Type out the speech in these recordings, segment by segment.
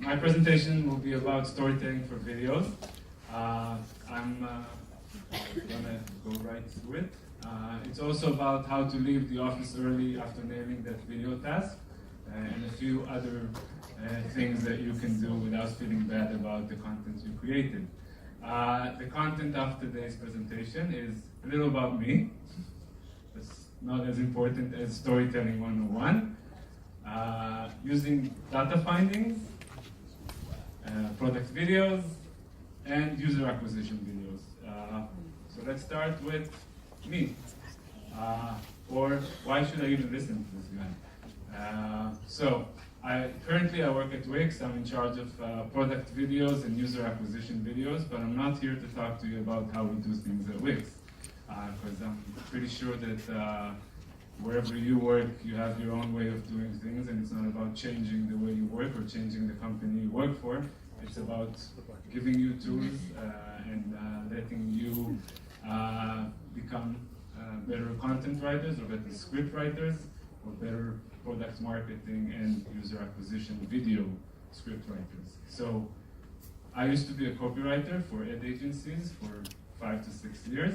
My presentation will be about storytelling for videos. I'm gonna go right through it. It's also about how to leave the office early after nailing that video task, and a few other things that you can do without feeling bad about the content you created. The content of today's presentation is a little about me. It's not as important as storytelling 101. Using data findings, product videos, and user acquisition videos. So let's start with me. Or why should I even listen to this guy? Currently I work at Wix. I'm in charge of product videos and user acquisition videos, but I'm not here to talk to you about how we do things at Wix. Because I'm pretty sure that wherever you work, you have your own way of doing things, and it's not about changing the way you work or changing the company you work for. It's about giving you tools and letting you become better content writers or better script writers or better product marketing and user acquisition video script writers. So I used to be a copywriter for ad agencies for 5 to 6 years,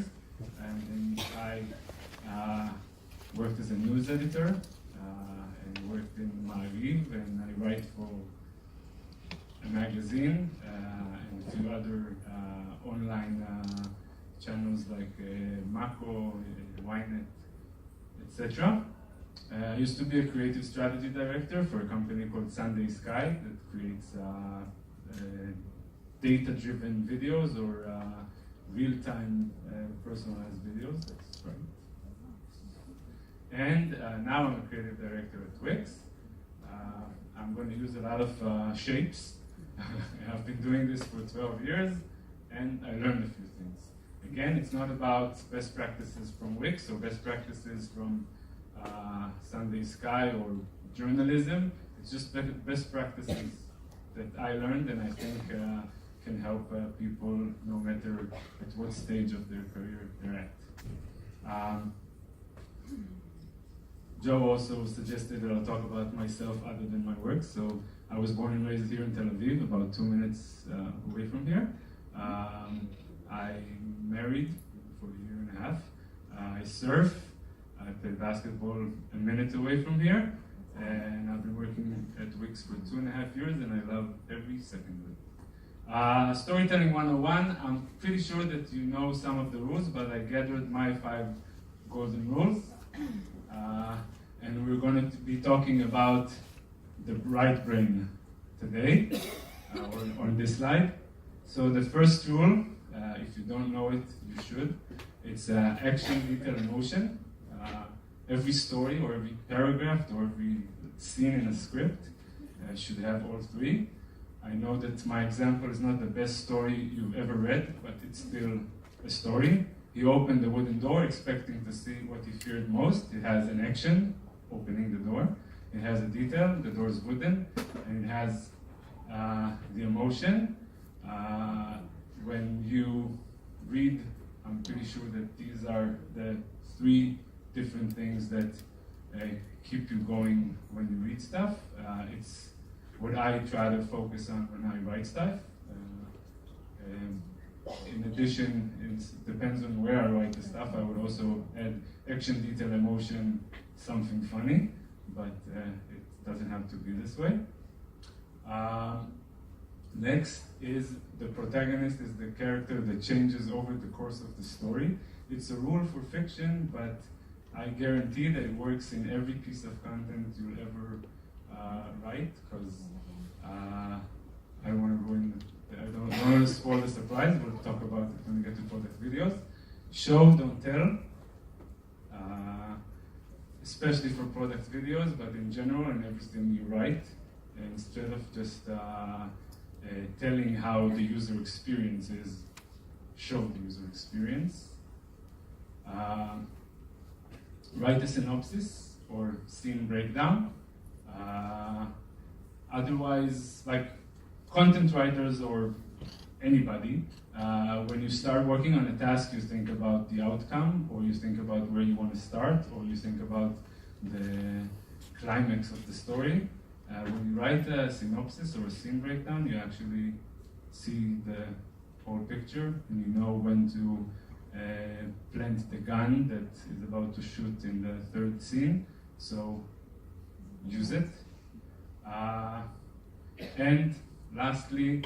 and then I worked as a news editor and worked in Ma'ariv, and I write for a magazine and a few other online channels like Mako, Ynet, etc. I used to be a creative strategy director for a company called Sunday Sky that creates data-driven videos or real-time personalized videos. That's right. And now I'm a creative director at Wix. I'm going to use a lot of shapes. I've been doing this for 12 years, and I learned a few things. Again, it's not about best practices from Wix or best practices from Sunday Sky or journalism. It's just best practices that I learned, and I think can help people no matter at what stage of their career they're at. Joe also suggested that I'll talk about myself other than my work. So I was born and raised here in Tel Aviv, about 2 minutes away from here. I'm married for a year and a half. I surf. I play basketball a minute away from here. And I've been working at Wix for 2.5 years, and I love every second of it. Storytelling 101, I'm pretty sure that you know some of the rules, but I gathered my 5 golden rules. And we're going to be talking about the right brain today, on this slide. So the first rule, if you don't know it, you should. It's action, detail, emotion. Every story or every paragraph or every scene in a script should have all 3. I know that my example is not the best story you've ever read, but it's still a story. He opened the wooden door expecting to see what he feared most. It has an action, opening the door. It has a detail, the door is wooden. And it has the emotion. When you read, I'm pretty sure that these are the 3 different things that keep you going when you read stuff. It's what I try to focus on when I write stuff. In addition, it depends on where I write the stuff. I would also add action, detail, emotion, something funny, but it doesn't have to be this way. Next is the protagonist is the character that changes over the course of the story. It's a rule for fiction, but I guarantee that it works in every piece of content you'll ever write, because I don't want to ruin I don't want to spoil the surprise. We'll talk about it when we get to product videos. Show, don't tell. Especially for product videos, but in general, in everything you write, instead of just telling how the user experience is, show the user experience. Write a synopsis or scene breakdown. Otherwise, like content writers or anybody, when you start working on a task, you think about the outcome, or you think about where you want to start, or you think about the climax of the story. When you write a synopsis or a scene breakdown, you actually see the whole picture, and you know when to plant the gun that is about to shoot in the third scene, so use it. And lastly,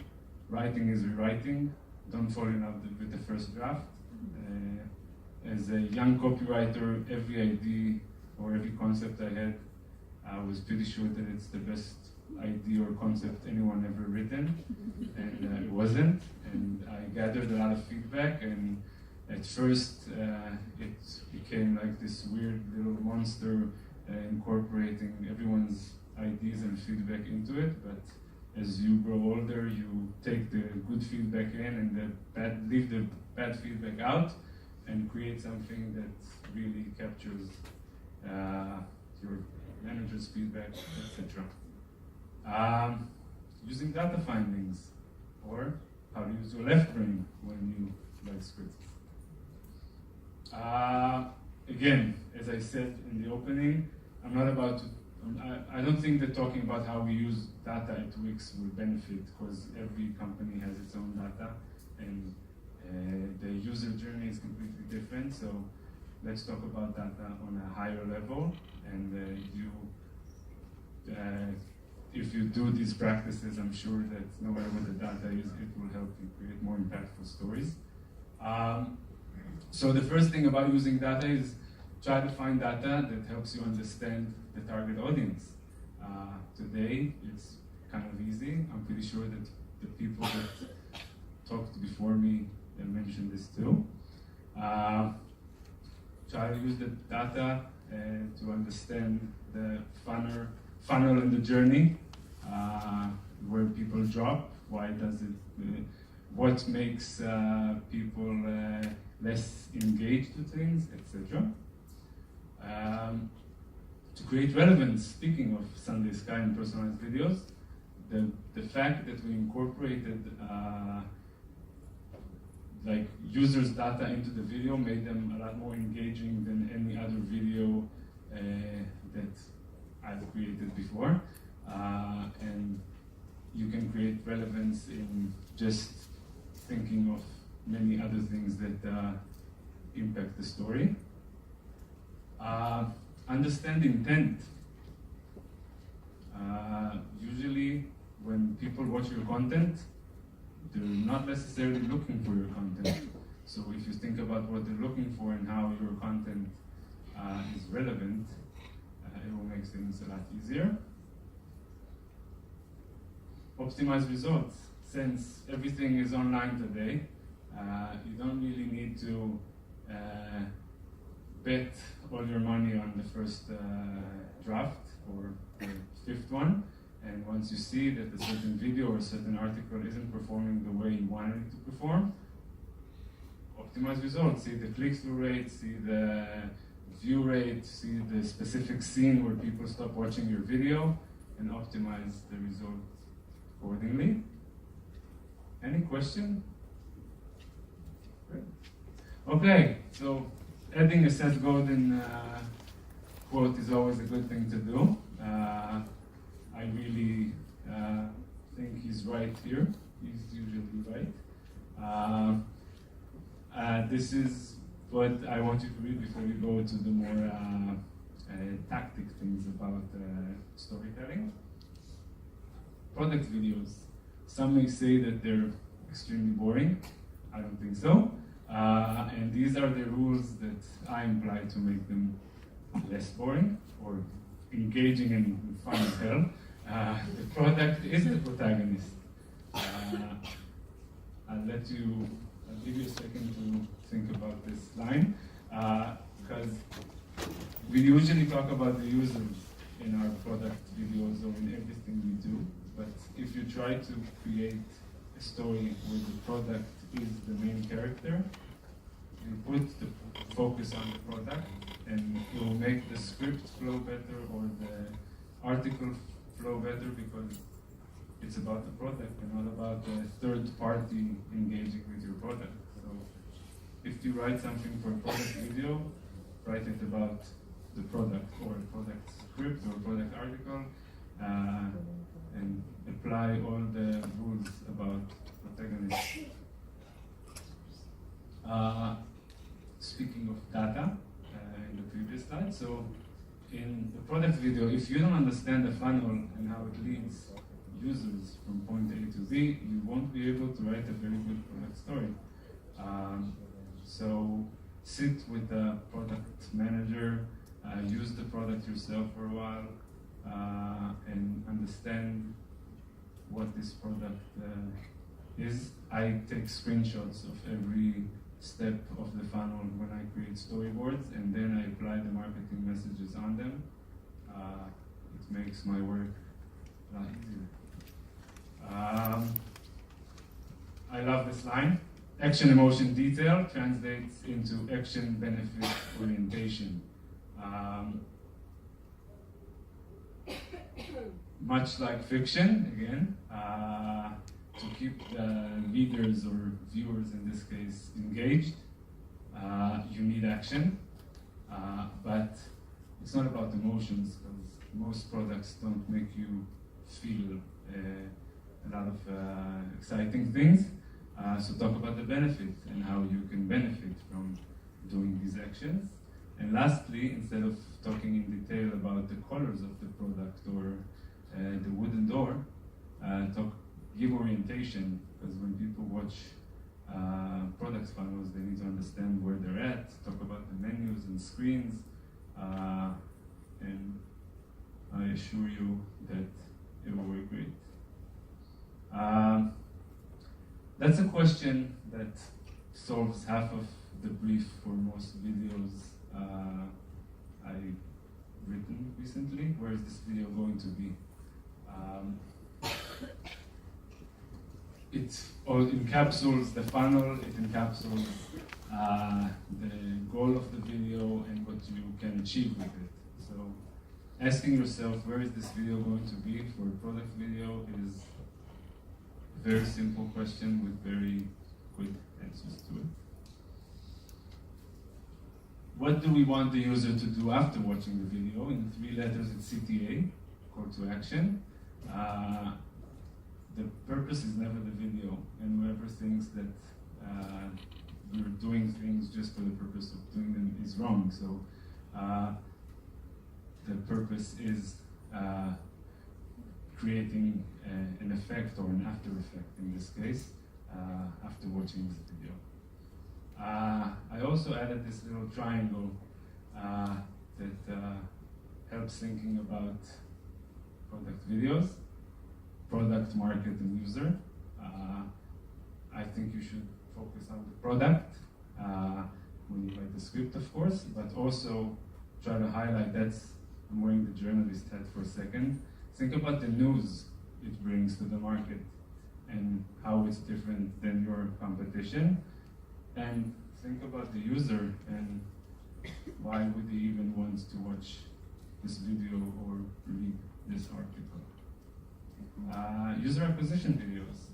writing is rewriting. Don't fall in love with the first draft. As a young copywriter, every idea or every concept I had, I was pretty sure that it's the best idea or concept anyone ever written, and it wasn't. And I gathered a lot of feedback, and at first it became like this weird little monster incorporating everyone's ideas and feedback into it. But as you grow older, you take the good feedback in and leave the bad feedback out, and create something that really captures your manager's feedback, etc. Using data findings, or how to use your left brain when you write scripts. Again, as I said in the opening, I don't think that talking about how we use data at Wix will benefit, because every company has its own data, and the user journey is completely different. So let's talk about data on a higher level, and if you do these practices, I'm sure that no matter what the data is, it will help you create more impactful stories. So the first thing about using data is try to find data that helps you understand the target audience. Today, it's kind of easy. I'm pretty sure that the people that talked before me mentioned this too. Try to use the data to understand the funnel in the journey, where people drop, why does it, what makes people less engaged with things, etc. To create relevance, speaking of Sunday Sky and personalized videos, the fact that we incorporated like users' data into the video made them a lot more engaging than any other video that I've created before. And you can create relevance in just thinking of many other things that impact the story. Understand intent. Usually when people watch your content, they're not necessarily looking for your content. So if you think about what they're looking for and how your content is relevant, it will make things a lot easier. Optimize results. Since everything is online today, you don't really need to bet all your money on the first draft or the fifth one. And once you see that a certain video or a certain article isn't performing the way you wanted it to perform, optimize results. See the click-through rate, see the view rate, see the specific scene where people stop watching your video, and optimize the result accordingly. Any question? Okay, so adding a Seth Godin quote is always a good thing to do. I really think he's right here. He's usually right. This is what I want you to read before we go to the more tactic things about storytelling. Product videos. Some may say that they're extremely boring. I don't think so. And these are the rules that I imply to make them less boring or engaging and fun as hell. The product is the protagonist. I'll give you a second to think about this line, because we usually talk about the users in our product videos or in everything we do, but if you try to create a story where the product is the main character, you put the focus on the product, and it will make the script flow better or the article flow better, because it's about the product and not about the third party engaging with your product. So if you write something for a product video, write it about the product or a product script or a product article, and apply all the rules about protagonists. Speaking of data, in the previous slide, so in the product video, if you don't understand the funnel and how it leads users from point A to Z, you won't be able to write a very good product story. So sit with the product manager, use the product yourself for a while, and understand what this product is. I take screenshots of every step of the funnel when I create storyboards, and then I apply the marketing messages on them. It makes my work a lot easier. I love this line. Action, emotion, detail translates into action, benefit, orientation. Much like fiction, again, to keep the readers or viewers in this case engaged, you need action, but it's not about emotions, because most products don't make you feel a lot of exciting things. So talk about the benefit and how you can benefit from doing these actions. And lastly, instead of talking in detail about the colors of the product or the wooden door, give orientation, because when people watch product funnels, they need to understand where they're at, talk about the menus and screens, and I assure you that it will work great. That's a question that solves half of the brief for most videos I've written recently. Where is this video going to be? It all encapsulates the funnel, it encapsulates the goal of the video and what you can achieve with it. So asking yourself, where is this video going to be for a product video, is a very simple question with very quick answers to it. What do we want the user to do after watching the video? In 3 letters, it's CTA, call to action. The purpose is never the video, and whoever thinks that we're doing things just for the purpose of doing them is wrong. So the purpose is creating an effect or an after effect in this case after watching this video. I also added this little triangle that helps thinking about product videos, product, market, and user. I think you should focus on the product when you write the script, of course, but also try to highlight that's, I'm wearing the journalist hat for a second. Think about the news it brings to the market and how it's different than your competition. And think about the user and why would they even want to watch this video or read this article. User acquisition videos.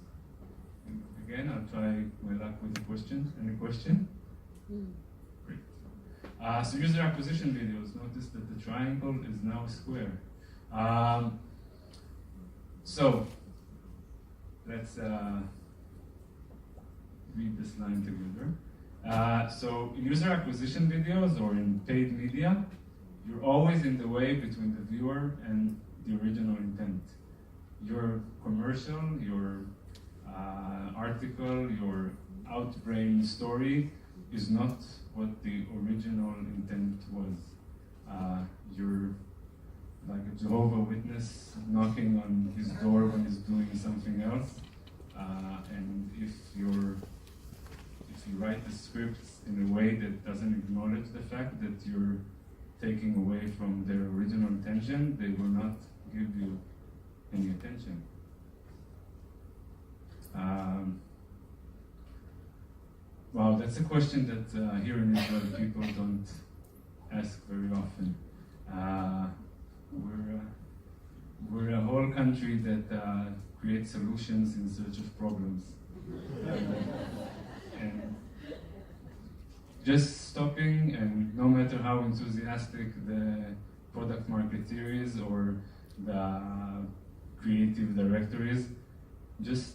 And again, I'll try my luck with a question. Any question? Great. So user acquisition videos. Notice that the triangle is now a square. So let's read this line together. So in user acquisition videos or in paid media, you're always in the way between the viewer and the original intent. Your commercial, your article, your outbrain story is not what the original intent was. You're like a Jehovah's Witness knocking on his door when he's doing something else. And if you write the scripts in a way that doesn't acknowledge the fact that you're taking away from their original intention, they will not give you any attention. Wow, that's a question that here in Israel people don't ask very often. We're a whole country that creates solutions in search of problems. And just stopping, and no matter how enthusiastic the product marketeer is or the creative director is, just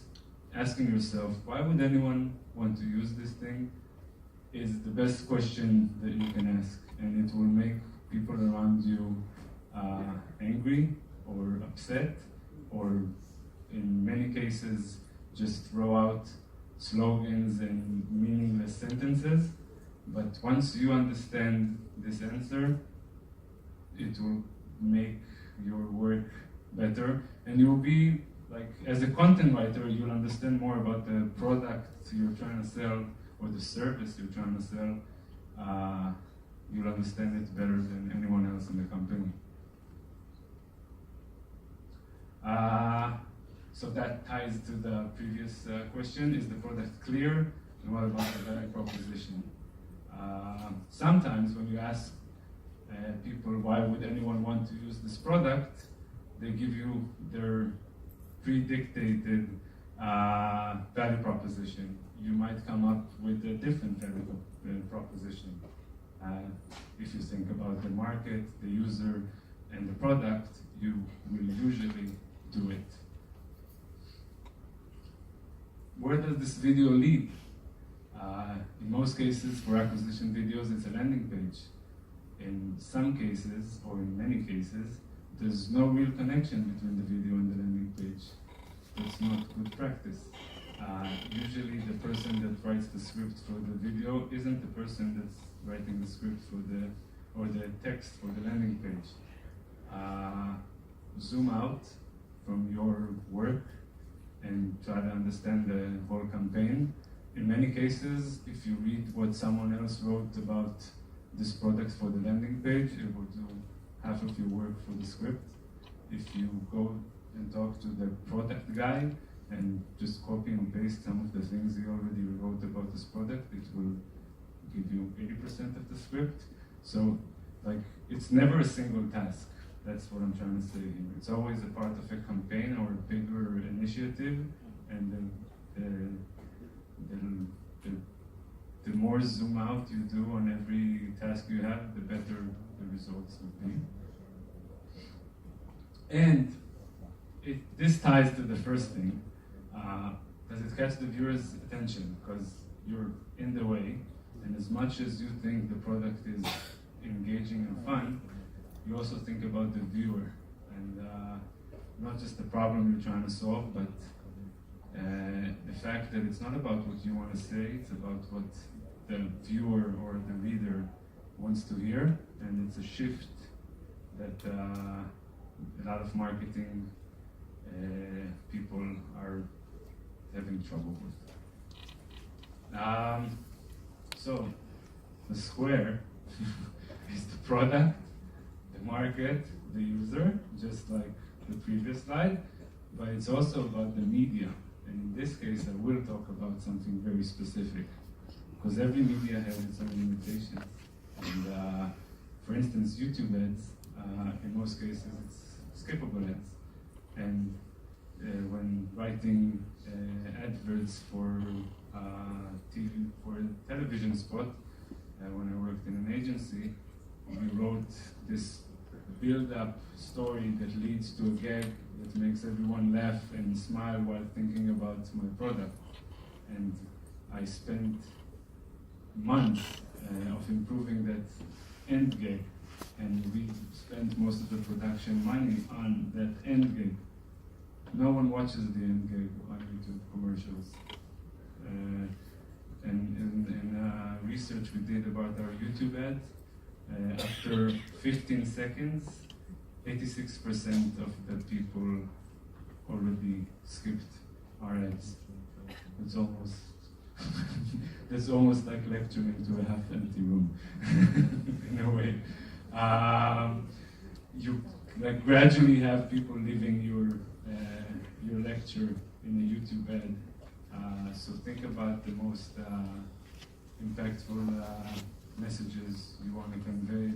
asking yourself, why would anyone want to use this thing, is the best question that you can ask, and it will make people around you angry or upset, or in many cases just throw out slogans and meaningless sentences. But once you understand this answer, it will make your work better, and you'll be like, as a content writer, you'll understand more about the product you're trying to sell or the service you're trying to sell. You'll understand it better than anyone else in the company. So that ties to the previous question: is the product clear, and what about the value proposition? Sometimes when you ask people why would anyone want to use this product, they give you their predicted value proposition. You might come up with a different value proposition. If you think about the market, the user, and the product, you will usually do it. Where does this video lead? In most cases, for acquisition videos, it's a landing page. In some cases, or in many cases, there's no real connection between the video and the landing page. That's not good practice. Usually the person that writes the script for the video isn't the person that's writing the script for the text for the landing page. Zoom out from your work and try to understand the whole campaign. In many cases, if you read what someone else wrote about this product for the landing page, it will do half of your work for the script. If you go and talk to the product guy and just copy and paste some of the things he already wrote about this product, it will give you 80% of the script. So, like, it's never a single task. That's what I'm trying to say here. It's always a part of a campaign or a bigger initiative, and then the more zoom out you do on every task you have, the better the results will be. And this ties to the first thing. Does it catch the viewer's attention? Because you're in the way, and as much as you think the product is engaging and fun, you also think about the viewer, and not just the problem you're trying to solve, but the fact that it's not about what you want to say, it's about what the viewer or the reader wants to hear, and it's a shift that a lot of marketing people are having trouble with. So, the square is the product, the market, the user, just like the previous slide, but it's also about the media. And in this case, I will talk about something very specific, because every media has its own limitations. And for instance, YouTube ads, in most cases, it's skippable ads. And when writing adverts for TV, for a television spot, when I worked in an agency, we wrote this build-up story that leads to a gag that makes everyone laugh and smile while thinking about my product. And I spent months of improving that end gag, and we spent most of the production money on that end gag. No one watches the end gag on YouTube commercials. And in research we did about our YouTube ads, after 15 seconds, 86% of the people already skipped our ads. It's almost that's almost like lecturing to a half-empty room, in a way. You like gradually have people leaving your lecture in a YouTube ad. So think about the most impactful messages you want to convey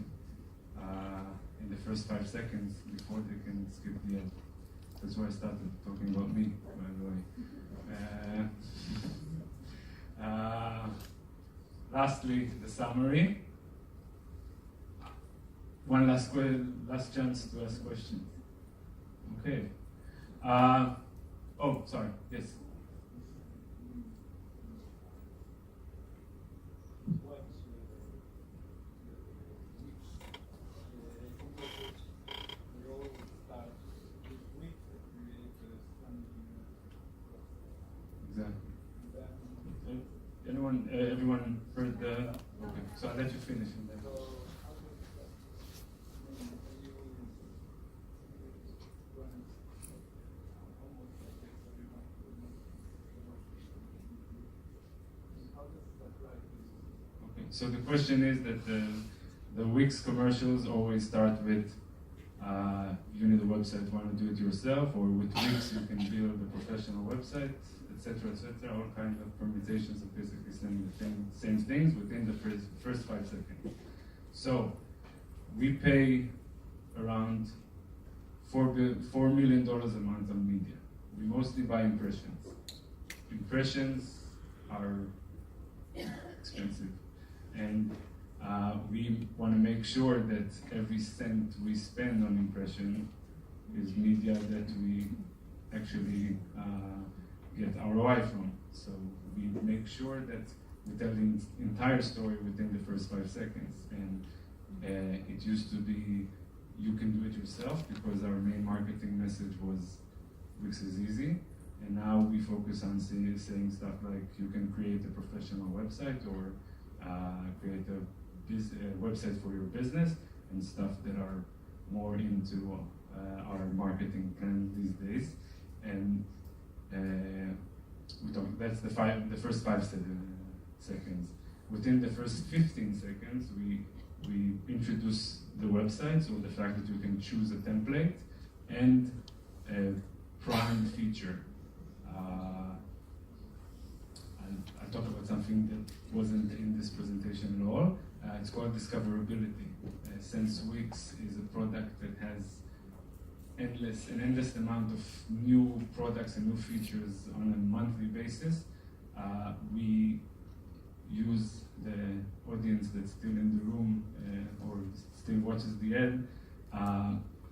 in the first 5 seconds before they can skip the ad. That's why I started talking about me, by the way. Lastly, the summary. One last chance to ask questions. Okay. Oh, sorry. Yes. Exactly. Everyone heard the? Okay. So I'll let you finish and then. Okay. So the question is that the Wix commercials always start with you need a website, want to do it yourself, or with Wix you can build a professional website, etc., etc. All kinds of permutations of basically saying the same things within the first 5 seconds. So we pay around $4 million a month on media. We mostly buy impressions. Impressions are expensive, and we want to make sure that every cent we spend on impression is media that we actually get ROI from. So we make sure that we tell the entire story within the first 5 seconds. And it used to be you can do it yourself because our main marketing message was Wix is easy. And now we focus on saying stuff like you can create a professional website or create a website for your business and stuff that are more into our marketing plan these days. And that's the first 5 seconds. Within the first 15 seconds, we introduce the website, so the fact that you can choose a template and a prime feature. I'll talk about something that wasn't in this presentation at all. It's called discoverability. Since Wix is a product that has an endless amount of new products and new features on a monthly basis, we use the audience that's still in the room or still watches the ad,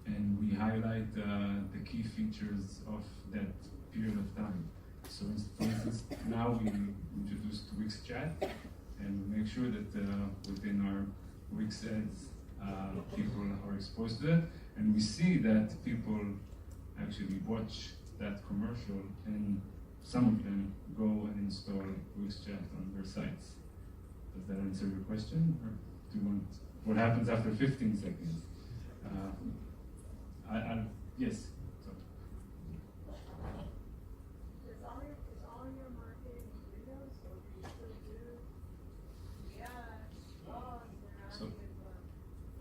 and we highlight the key features of that period of time. So for instance, now we introduced Wix Chat, and we make sure that within our Wix ads, people are exposed to it, and we see that people actually watch that commercial, and some of them go and install Wix Chat on their sites. Does that answer your question, or do you want what happens after 15 seconds? Yes. Is all your marketing videos, or do you still do? Yeah. So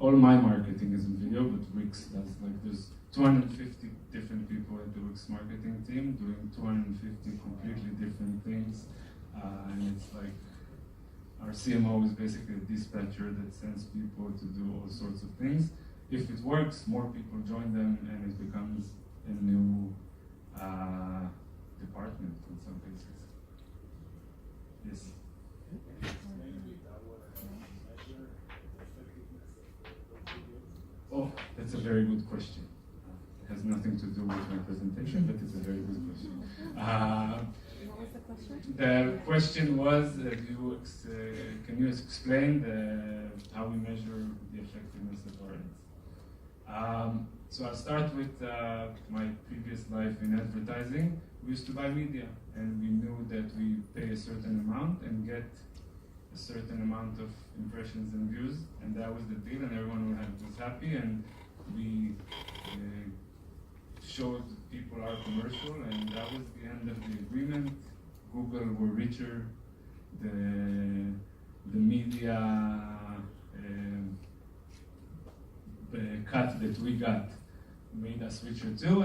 all my marketing is in video, but Wix does, like, there's 250 different people at the Wix marketing team doing 250 completely different things, and it's like our CMO is basically a dispatcher that sends people to do all sorts of things. If it works, more people join them, and it becomes a new department in some cases. Yes. Oh, that's a very good question. It has nothing to do with my presentation, but it's a very good question. What was the question? The question was, can you explain how we measure the effectiveness of our ads? So I'll start with my previous life in advertising. We used to buy media, and we knew that we pay a certain amount and get a certain amount of impressions and views, and that was the deal, and everyone was happy, and we showed people our commercial, and that was the end of the agreement. Google were richer, the media cut that we got made us richer too,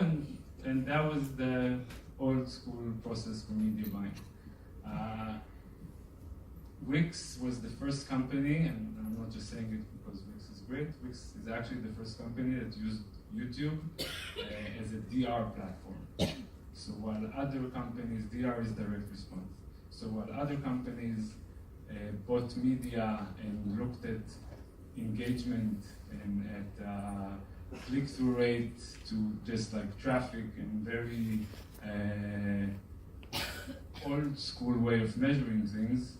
and that was the old school process for media buying. Wix was the first company, and I'm not just saying it because Wix is great. Wix is actually the first company that used YouTube as a DR platform. So while other companies, DR is direct response. So while other companies bought media and looked at engagement and at click-through rate to just like traffic and very old school way of measuring things,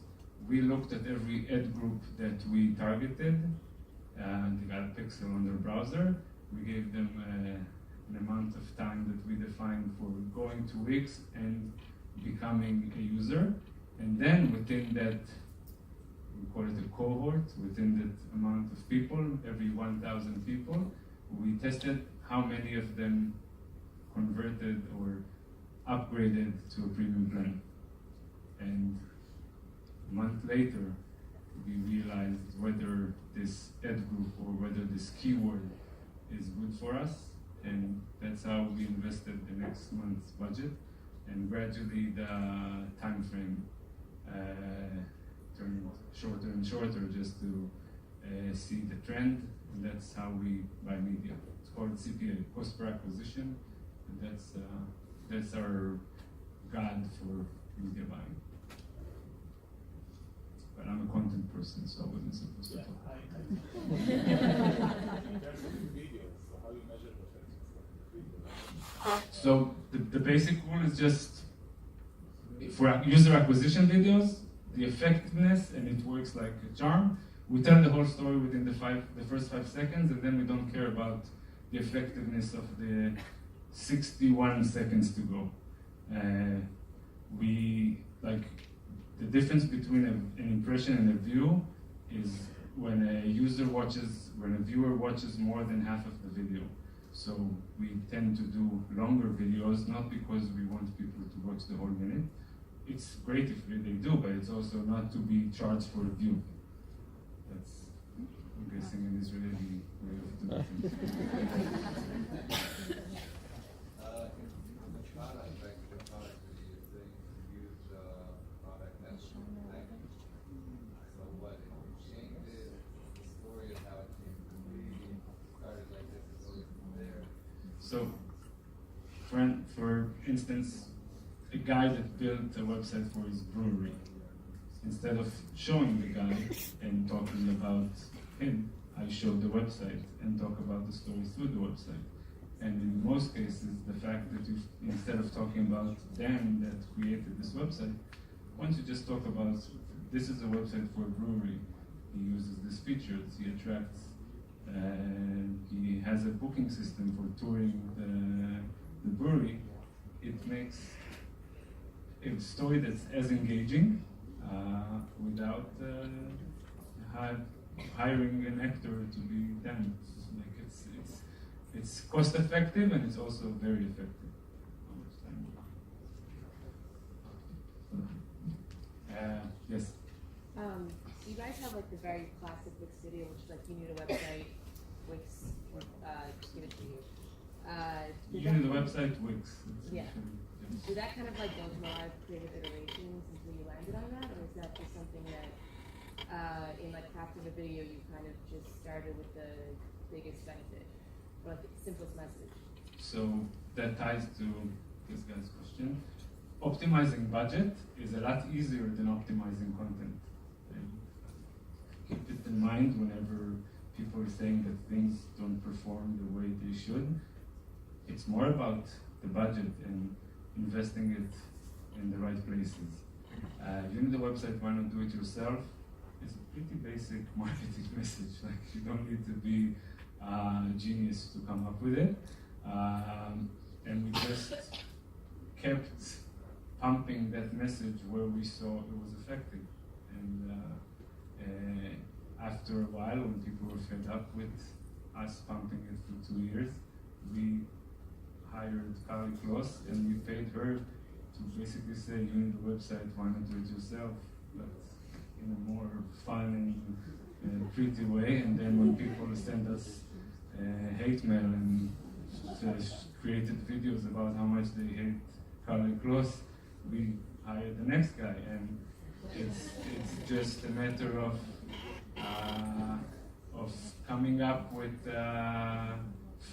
we looked at every ad group that we targeted, and they got a pixel on their browser. We gave them an amount of time that we defined for going 2 weeks and becoming a user. And then within that, we call it a cohort, within that amount of people, every 1,000 people, we tested how many of them converted or upgraded to a premium plan. And a month later, we realized whether this ad group or whether this keyword is good for us, and that's how we invested the next month's budget, and gradually the time frame turned shorter and shorter just to see the trend, and that's how we buy media. It's called CPA, cost per acquisition, and that's our guide for media buying. But I'm a content person, so I wasn't supposed to talk. So the basic rule is just for user acquisition videos, the effectiveness, and it works like a charm. We tell the whole story within the first 5 seconds, and then we don't care about the effectiveness of the 61 seconds to go. The difference between an impression and a view is when a viewer watches more than half of the video. So we tend to do longer videos, not because we want people to watch the whole minute. It's great if they do, but it's also not to be charged for a view. That's, I'm guessing, an Israeli way of doing things. So, for instance, a guy that built a website for his brewery, instead of showing the guy and talking about him, I show the website and talk about the story through the website. And in most cases, the fact that instead of talking about them that created this website, once you just talk about, this is a website for a brewery, he uses these features, he attracts, he has a booking system for touring the brewery, it makes a story that's as engaging without hiring an actor to be them. It's cost effective, and it's also very effective. Yes. You guys have like the very classic Wix video, which is like you need a website, Wix, just give it to you. You need a website, Wix. Yeah. Did that kind of like go through a lot of creative iterations until you landed on that, or is that just something that in like crafting a video you kind of just started with the biggest benefit, or like the simplest message? So that ties to this guy's question. Optimizing budget is a lot easier than optimizing content. And keep it in mind whenever people are saying that things don't perform the way they should. It's more about the budget and investing it in the right places. You need a website, why not do it yourself? It's a pretty basic marketing message. Like, you don't need to be a genius to come up with it. And we just kept pumping that message where we saw it was effective. And after a while, when people were fed up with us pumping it for 2 years, we hired Carly Kloss and we paid her to basically say, you need a website, why not do it yourself? But in a more fun and pretty way. And then when people send us hate mail and created videos about how much they hate Carly Kloss, we hired the next guy. And it's just a matter of coming up with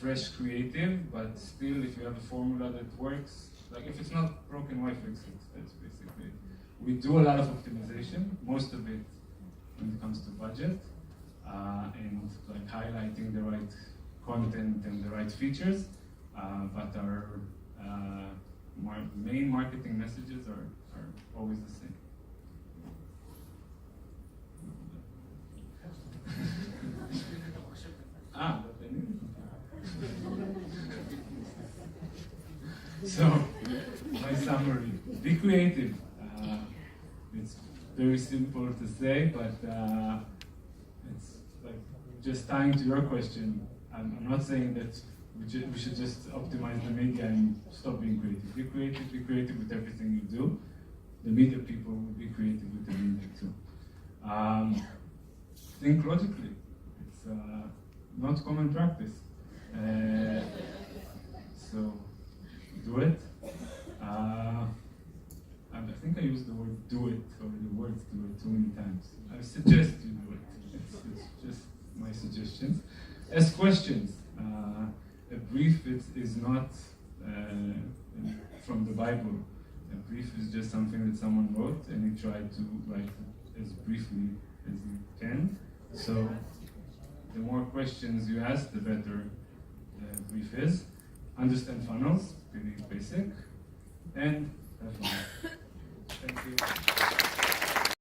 fresh creative, but still, if you have a formula that works, like if it's not broken, why fix it? That's basically it. We do a lot of optimization, most of it when it comes to budget, and like highlighting the right content and the right features, but our main marketing messages are always the same. But I need So, my summary: be creative. It's very simple to say, but it's like just tying to your question. I'm not saying that we should just optimize the media and stop being creative. Be creative with everything you do. The media people will be creative with the media too. Think logically. It's not common practice. So do it. I think I used the word do it, or the words do it too many times. I suggest you do it. It's just my suggestions. Ask questions. A brief is not from the Bible. A brief is just something that someone wrote, and he tried to write it as briefly as he can. So the more questions you ask, the better the brief is. Understand funnels, pretty basic, and have fun. Thank you.